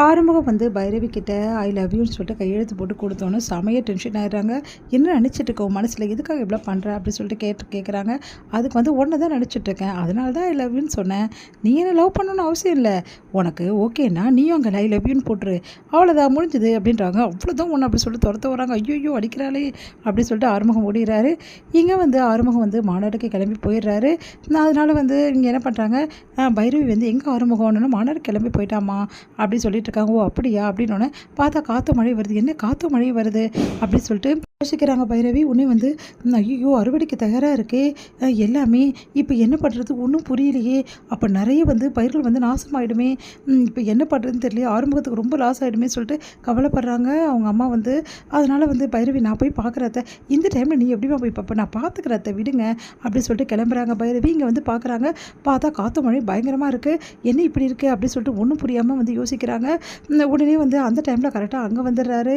ஆறுமுகம் வந்து பைரவி கிட்ட I love யூன்னு சொல்லிட்டு கையெழுத்து போட்டு கொடுத்தோன்னு செமைய டென்ஷன் ஆயிடுறாங்க. என்ன நினச்சிட்டு இருக்கோம் மனசில் எதுக்காக இவ்வளோ பண்ணுற அப்படின்னு சொல்லிட்டு கேட்குறாங்க. அதுக்கு வந்து ஒன்று தான் நினச்சிட்ருக்கேன், அதனால தான் ஐ லவ் யூன்னு சொன்னேன். நீ என்ன லவ் பண்ணணும்னு அவசியம் இல்லை, உனக்கு ஓகேன்னா நீயும் அங்கே ஐ லவ் யூன்னு போட்டுரு, அவ்வளோதான் முடிஞ்சுது அப்படின்றாங்க. அவ்வளோதான் ஒன்று அப்படி சொல்லிட்டு துரத்த வராங்க. ஐயோ அடிக்கிறாளே அப்படின்னு சொல்லிட்டு ஆறுமுகம் ஓடிடுறாரு. இங்கே வந்து ஆறுமுகம் வந்து மாநாடுக்கு கிளம்பி போயிடுறாரு. அதனால் வந்து இங்கே என்ன பண்ணுறாங்க, பைரவி வந்து எங்கே ஆறுமுகம்னு மாநாடு கிளம்பி போயிட்டாமா அப்படின்னு சொல்லிட்டு இருக்காங்க. ஓ அப்படியா அப்படின்னோடனே பார்த்தா காற்று மழை வருது. என்ன காற்று மழை வருது அப்படின்னு சொல்லிட்டு யோசிக்கிறாங்க. பைரவி உடனே வந்து ஐயோ அறுவடைக்கு தயாராக இருக்கே எல்லாமே, இப்போ என்ன பண்ணுறது ஒன்றும் புரியலையே, அப்போ நிறைய வந்து பயிர்கள் வந்து நாசமாயிடுமே, இப்போ என்ன பண்ணுறதுன்னு தெரியல, ஆரம்பத்துக்கு ரொம்ப லாஸ் ஆகிடுமே சொல்லிட்டு கவலைப்படுறாங்க அவங்க அம்மா வந்து. அதனால் வந்து பைரவி நான் போய் பார்க்குறத, இந்த டைமில் நீ எப்படிமா போய் பார்ப்ப, நான் பார்த்துக்கிறத விடுங்க அப்படின்னு சொல்லிட்டு கிளம்புறாங்க. பைரவி இங்கே வந்து பார்க்குறாங்க. பார்த்தா காற்று மழை பயங்கரமாக இருக்குது, என்ன இப்படி இருக்குது அப்படின்னு சொல்லிட்டு ஒன்றும் புரியாமல் வந்து யோசிக்கிறாங்க. உடனே வந்து அந்த டைமில் கரெக்டாக அங்கே வந்துடுறாரு.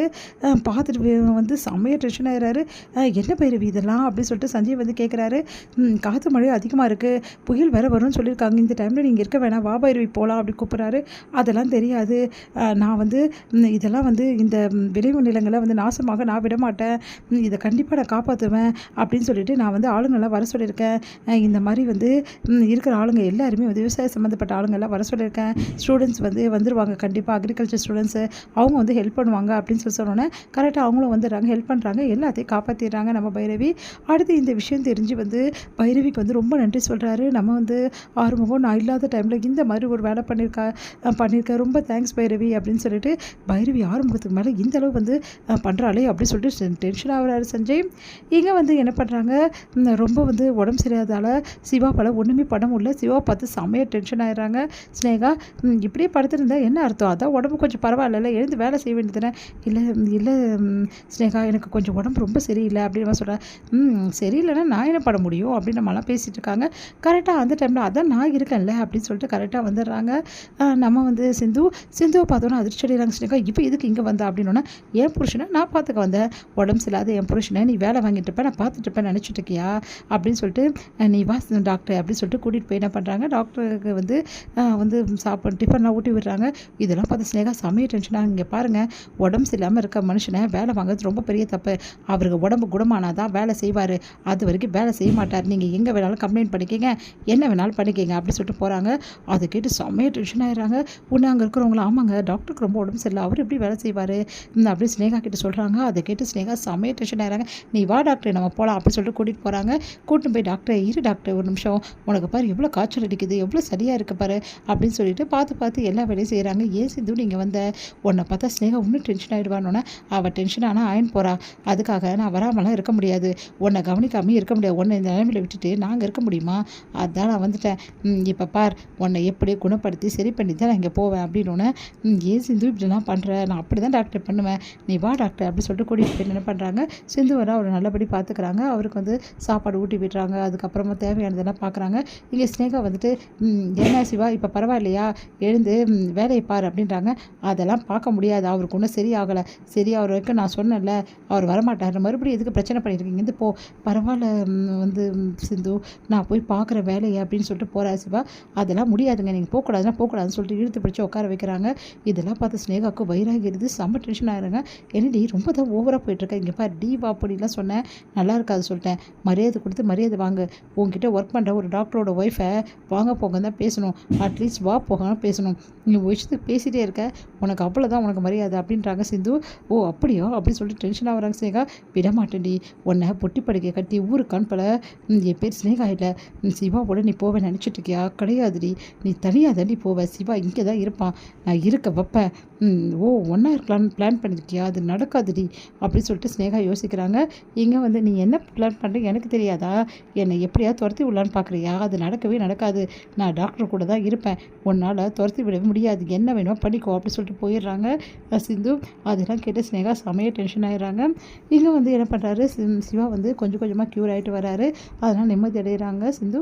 பார்த்துட்டு வந்து செம்மையாக டென்ஷன் ஆகிறாரு. என்ன பைரவி இதெல்லாம் அப்படின்னு சொல்லிட்டு சஞ்சய் வந்து கேட்குறாரு. காற்று மழை அதிகமாக இருக்குது, புயல் வேறு வரும்னு சொல்லியிருக்காங்க, இந்த டைமில் நீங்கள் இருக்க வேணாம், வா பைரவி போகலாம் அப்படி கூப்பிட்றாரு. அதெல்லாம் தெரியாது, நான் வந்து இதெல்லாம் வந்து இந்த விளைவு நிலங்களை வந்து நாசமாக நான் விட மாட்டேன், இதை கண்டிப்பாக நான் காப்பாற்றுவேன் அப்படின்னு சொல்லிட்டு நான் வந்து ஆளுங்கள்லாம் வர சொல்லியிருக்கேன். இந்த மாதிரி வந்து இருக்கிற ஆளுங்க எல்லாருமே வந்து விவசாய சம்மந்தப்பட்ட ஆளுங்கள்லாம் வர சொல்லியிருக்கேன். ஸ்டூடெண்ட்ஸ் வந்து வந்துடுவாங்க, கண்டிப்பாக அக்ரிகல்ச்சர் ஸ்டூடெண்ட்ஸு அவங்க வந்து ஹெல்ப் பண்ணுவாங்க அப்படின்னு சொன்னோன்னே கரெக்டாக அவங்களும் வந்துடுறாங்க, ஹெல்ப் பண்ணுறாங்க, எல்லாத்தையும் காப்பாற்றிடுறாங்க நம்ம பைரவி. அடுத்து இந்த விஷயம் தெரிஞ்சு வந்து பைரவிக்கு வந்து ரொம்ப நன்றி சொல்கிறாரு. நம்ம வந்து ஆறுமுகம் நான் இல்லாத டைமில் இந்த மாதிரி ஒரு வேலை பண்ணியிருக்கேன், ரொம்ப தேங்க்ஸ் பைரவி அப்படின்னு சொல்லிட்டு பைரவி ஆறுமுகத்துக்கு மேலே இந்த அளவு வந்து பண்ணுறாளே அப்படின்னு சொல்லிட்டு டென்ஷன் ஆகிறாரு சஞ்சய். இங்கே வந்து என்ன பண்ணுறாங்க, ரொம்ப வந்து உடம்பு சரியாதால் சிவா பல ஒன்றுமே பண்ண முடியல. சிவா பார்த்து செம்மையாக டென்ஷன் ஆகிடுறாங்க. ஸ்னேகா இப்படியே படுத்துருந்தா என்ன அர்த்தம், அதான் உடம்பு கொஞ்சம் பரவாயில்ல, எழுந்து வேலை செய்ய வேண்டியதுதானே. இல்லை இல்லை ஸ்னேகா எனக்கு கொஞ்சம் உடம்பு ரொம்ப சரியில்லை அப்படின்னு சொல்கிறேன். சரியில்லைன்னா நான் என்ன பண்ண முடியும் அப்படின்னு நம்மளாம் பேசிகிட்டு இருக்காங்க. கரெக்டாக அந்த டைமில் அதான் நான் இருக்கேன்ல அப்படின்னு சொல்லிட்டு கரெக்டாக வந்துடுறாங்க. நம்ம வந்து சிந்துவை பார்த்தோன்னா அதிர்ச்சி அடைகிறாங்க. ஸ்னேகா இப்போ இதுக்கு இங்கே வந்தா அப்படின்னோன்னா, என் புருஷனை நான் பார்த்துக்க வந்தேன், உடம்பு சரியில்லாத என் புருஷனை நீ வேலை வாங்கிட்டு இருப்பேன், நான் பார்த்துட்டு இருப்பேன் நினச்சிட்டு இருக்கியா அப்படின்னு சொல்லிட்டு, நீ வா டாக்டர் அப்படின்னு சொல்லிட்டு கூட்டிகிட்டு போய் என்ன பண்ணுறாங்க, டாக்டருக்கு வந்து வந்து சாப்பாடு டிஃபன்லாம் ஊட்டி விடுறாங்க. இதெல்லாம் பார்த்து ஸ்னேகா செம்மையாக டென்ஷனாக, இங்கே பாருங்கள் உடம்பு சரியில்லாமல் இருக்க மனுஷனை வேலை வாங்குறது ரொம்ப பெரிய தப்பு, அவருக்கு உடம்பு குணமானால் தான் வேலை செய்வார், அது வரைக்கும் வேலை செய்ய மாட்டார், நீங்கள் எங்கே வேணாலும் கம்ப்ளைண்ட் பண்ணிக்கிங்க, என்ன வேணாலும் பண்ணிக்கிங்க அப்படின்னு சொல்லிட்டு போகிறாங்க. அதை கேட்டு செம்மையாக டென்ஷன் ஆகிடுறாங்க. ஒன்று அங்கே இருக்கிறவங்களும் ஆமாங்க டாக்டருக்கு ரொம்ப உடம்பு சரியில்லை, அவர் எப்படி வேலை செய்வார் அப்படி ஸ்னேகா கிட்ட சொல்கிறாங்க. அதை கேட்டு ஸ்னேகா செம்மையாக டென்ஷன் ஆகிறாங்க. நீ வா டாக்டர் நம்ம போகலாம் அப்படின்னு சொல்லிட்டு கூட்டிகிட்டு போகிறாங்க. கூட்டிட்டு போய் டாக்டர் இரு டாக்டர் ஒரு நிமிஷம், உனக்கு பாரு எவ்வளோ காய்ச்சல் அடிக்குது, எவ்வளோ சரியாக இருக்க பாரு அப்படின்னு சொல்லிட்டு பார்த்து எல்லா வேலையும் செய்கிறாங்க. ஏன் சிந்து நீங்கள் வந்த, உன்னை பார்த்தா ஸ்னேகா இன்னும் டென்ஷன் ஆகிடுவானோன்னே, அவள் டென்ஷன் ஆனால் அயன் போகிறா, அதுக்காக நான் வராமலாம் இருக்க முடியாது, உன்னை கவனிக்காமல் இருக்க முடியாது, உன்னை இந்த நிலைமையில் விட்டுட்டு நாங்கள் இருக்க முடியுமா, அதான் நான் வந்துட்டேன், இப்போ பார் உன்னை எப்படி குணப்படுத்தி சரி பண்ணி தான் நான் இங்கே போவேன் அப்படின்னோடனே, ஏன் சிந்து இப்படிலாம் பண்ணுற, நான் அப்படி தான் டாக்டர் பண்ணுவேன், நீ வா டாக்டர் அப்படின்னு சொல்லிட்டு கூட்டிகிட்டு போய் என்ன பண்ணுறாங்க, சிந்து வர அவர் நல்லபடி பார்த்துக்கிறாங்க. அவருக்கு வந்து சாப்பாடு ஊட்டி விடுறாங்க. அதுக்கப்புறமா தேவையானதெல்லாம் பார்க்குறாங்க. இங்கே ஸ்னேகா வந்துட்டு என்ன சிவா இப்போ பரவாயில்லையா, எழுந்து வேலையை பார் அப்படின்றாங்க. அதெல்லாம் பார்க்க முடியாது, அவருக்கு ஒன்றும் சரியாகலை, சரியாகிற வரைக்கும் நான் சொன்னேன்ல அவர் வரமாட்டார், மறுபடியும் எதுக்கு பிரச்சனை பண்ணியிருக்கீங்க, இது போ பரவாயில்ல வந்து சிந்து நான் போய் பார்க்குற வேலையை அப்படின்னு சொல்லிட்டு போகிறா சிவா. அதெல்லாம் முடியாதுங்க, நீங்கள் போகக்கூடாதுன்னு சொல்லிட்டு இழுத்து பிடிச்சி உட்கார வைக்கிறாங்க. இதெல்லாம் பார்த்து ஸ்னேகாவுக்கு வயிறாகிறது, செம்ம டென்ஷன் ஆகிறாங்க. என்னடி ரொம்ப தான் ஓவராக போயிட்டுருக்கேன், இங்கே பார் டி வா அப்படிலாம் சொன்னேன் நல்லா இருக்காது சொல்லிட்டேன், மரியாதை கொடுத்து மரியாதை வாங்க, உங்ககிட்ட ஒர்க் பண்ணுற ஒரு டாக்டரோட ஒய்ஃபை வாங்க போங்க தான் பேசணும், அட்லீஸ்ட் வா போகணும் பேசணும், நீ விஷயத்துக்கு பேசிகிட்டே இருக்க, உனக்கு அவ்வளோதான் உனக்கு மரியாதை அப்படின்றாங்க சிந்து. ஓ அப்படியோ அப்படின்னு சொல்லிட்டு டென்ஷன் ஆகிறாங்க. ஸ்னேகா விட மாட்டேன்டி, உன்னை பொட்டி படுக்கை கட்டி ஊருக்கு அனுப்பல, என் பேர் ஸ்னேகா இல்லை, சிவாவோட நீ போவே நினச்சிட்டு இருக்கியா, கிடையாதுடி, நீ தனியாக தாண்டி போவ, சிவா இங்கே தான் இருப்பான், நான் இருக்க வைப்பேன், ஓ ஒன்றா இருக்கலான்னு பிளான் பண்ணியிருக்கியா, அது நடக்காதுடி அப்படின்னு சொல்லிட்டு ஸ்னேகா யோசிக்கிறாங்க. இங்கே வந்து நீ என்ன பிளான் பண்ணுறீங்க எனக்கு தெரியாதா, என்னை எப்படியாவது துரத்தி விடலான்னு பார்க்குறியா, அது நடக்கவே நடக்காது, நான் டாக்டர் கூட தான் இருப்பேன், உன்னால் துரத்தி விடவே முடியாது, என்ன வேணுமோ பண்ணிக்கோ அப்படின்னு சொல்லிட்டு போயிடுறாங்க சிந்து. அதெல்லாம் கேட்டு ஸ்னேகா செமையாக டென்ஷன் ஆகிடுறாங்க. இங்கே வந்து என்ன பண்ணுறாரு, சிவா வந்து கொஞ்சம் கொஞ்சமாக க்யூர் ஆகிட்டு வராரு. அதனால் நிம்மதி அடைகிறாங்க சிந்து.